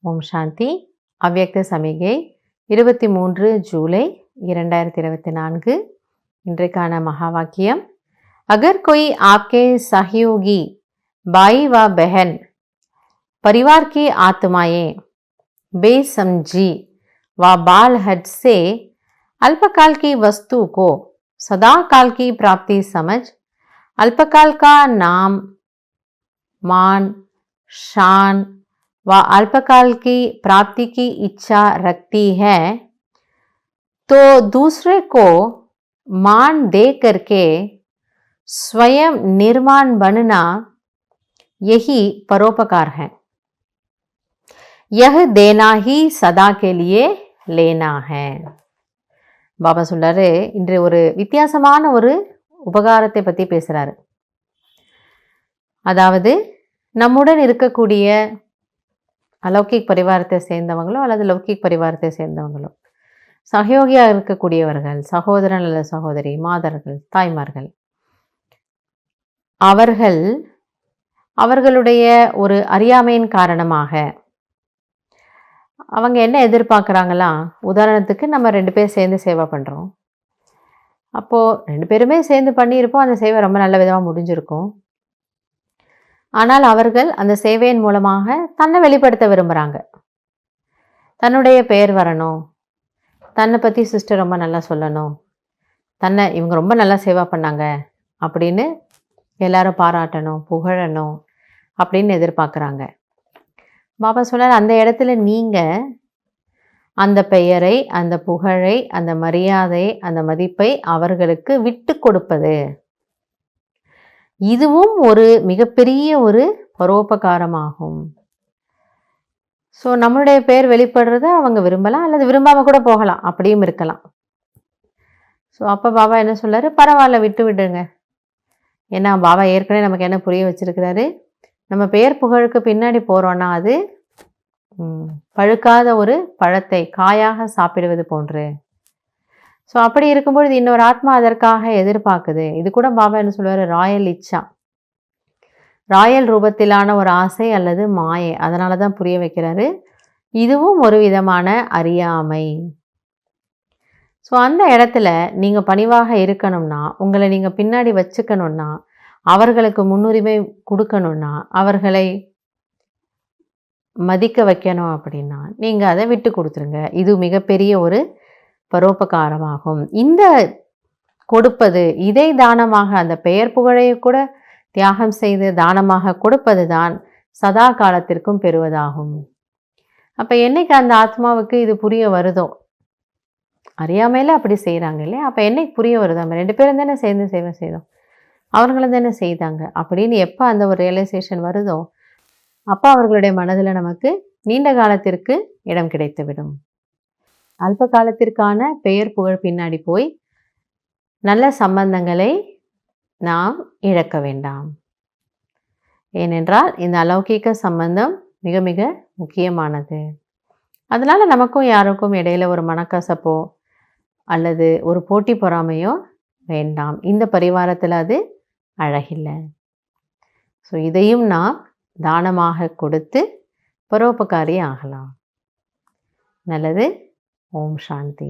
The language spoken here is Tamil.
ஓம் சாந்தி. அவ்யக்த சமிகை 23 ஜூலை 2024. இன்றைக்கான மகா வாக்கியம், अगर कोई आपके सहयोगी भाई व बहन परिवार की आत्माएं बेसमझी व बाल हद से अल्पकाल की वस्तु को सदा काल की प्राप्ति समझ अल्पकाल का नाम मान शान व अल्पकाल की प्राप्ति की इच्छा रखती है तो दूसरे को मान दे करके स्वयं निर्माण बनना यही परोपकार है. यह देना ही सदा के लिए लेना है. பாபா சொல்றாரு, இன்று ஒரு வித்தியாசமான ஒரு உபகாரத்தை பற்றி பேசுகிறாரு. அதாவது நம்முடன் இருக்கக்கூடிய அலௌகிக் பரிவாரத்தை சேர்ந்தவங்களோ அல்லது லௌகிக் பரிவாரத்தை சேர்ந்தவங்களோ, சகயோகியாக இருக்கக்கூடியவர்கள், சகோதரன் அல்லது சகோதரி, மாதர்கள், தாய்மார்கள், அவர்களுடைய ஒரு அறியாமையின் காரணமாக அவங்க என்ன எதிர்பார்க்குறாங்களா, உதாரணத்துக்கு நம்ம 2 பேர் சேர்ந்து சேவை பண்ணுறோம். அப்போது 2 பேருமே சேர்ந்து பண்ணியிருப்போம், அந்த சேவை ரொம்ப நல்ல விதமாக முடிஞ்சிருக்கும். ஆனால் அவர்கள் அந்த சேவையின் மூலமாக தன்னை வெளிப்படுத்த விரும்புகிறாங்க. தன்னுடைய பெயர் வரணும், தன்னை பற்றி சிஸ்டர் ரொம்ப நல்லா சொல்லணும், இவங்க ரொம்ப நல்லா சேவை பண்ணாங்க அப்படின்னு எல்லாரும் பாராட்டணும், புகழணும் அப்படின்னு எதிர்பார்க்குறாங்க. பாபா சொன்னார், அந்த இடத்துல நீங்கள் அந்த பெயரை, அந்த புகழை, அந்த மரியாதை, அந்த மதிப்பை அவர்களுக்கு விட்டு கொடுப்பது, இதுவும் ஒரு மிகப்பெரிய ஒரு பரோபகாரமாகும். ஸோ நம்மளுடைய பெயர் வெளிப்படுறத அவங்க விரும்பலாம் அல்லது விரும்பாமல் கூட போகலாம், அப்படியும் இருக்கலாம். ஸோ அப்போ பாபா என்ன சொல்றாரு, பரவாயில்ல விட்டு விடுங்க. ஏன்னா பாபா ஏற்கனவே நமக்கு என்ன புரிய வச்சிருக்கிறாரு, நம்ம பெயர் புகழுக்கு பின்னாடி போகிறோன்னா அது பழுக்காத ஒரு பழத்தை காயாக சாப்பிடுவது போன்று. ஸோ அப்படி இருக்கும்பொழுது இன்னொரு ஆத்மா அதற்காக எதிர்பார்க்குது. இது கூட பாபா என்ன சொல்லுவார், ராயல் இச்சா, ராயல் ரூபத்திலான ஒரு ஆசை அல்லது மாயை. அதனால தான் புரிய வைக்கிறாரு, இதுவும் ஒரு விதமான அறியாமை. ஸோ அந்த இடத்துல நீங்கள் பணிவாக இருக்கணும்னா, உங்களை நீங்கள் பின்னாடி வச்சுக்கணுன்னா, அவர்களுக்கு முன்னுரிமை கொடுக்கணுன்னா, அவர்களை மதிக்க வைக்கணும் அப்படின்னா நீங்கள் அதை விட்டு கொடுத்துருங்க. இது மிகப்பெரிய ஒரு பரோபகாரமாகும். இந்த கொடுப்பது, இதை தானமாக, அந்த பெயர் புகழையை கூட தியாகம் செய்து தானமாக கொடுப்பது தான் சதா காலத்திற்கும் பெறுவதாகும். அப்போ என்னைக்கு அந்த ஆத்மாவுக்கு இது புரிய வருதோ, அறியாமையில் அப்படி செய்கிறாங்க இல்லையா, அப்போ என்னைக்கு புரிய வருதோ, நம்ம 2 பேரும் தானே சேர்ந்து சேவை செய்தோம், அவர்களும் தானே செய்தாங்க அப்படின்னு எப்போ அந்த ஒரு ரியலைசேஷன் வருதோ, அப்போ அவர்களுடைய மனதில் நமக்கு நீண்ட காலத்திற்கு இடம் கிடைத்துவிடும். அல்ப காலத்திற்கான பெயர் புகழ் பின்னாடி போய் நல்ல சம்பந்தங்களை நாம் இழக்க வேண்டாம். ஏனென்றால் இந்த அலௌகிக சம்பந்தம் மிக மிக முக்கியமானது. அதனால் நமக்கும் யாருக்கும் இடையில ஒரு மனக்கசப்போ அல்லது ஒரு போட்டி பொறாமையோ வேண்டாம். இந்த பரிவாரத்தில் அது அழகில்லை. ஸோ இதையும் நாம் தானமாக கொடுத்து பரோபகாரி ஆகலாம். நல்லது. ஓம் சாந்தி.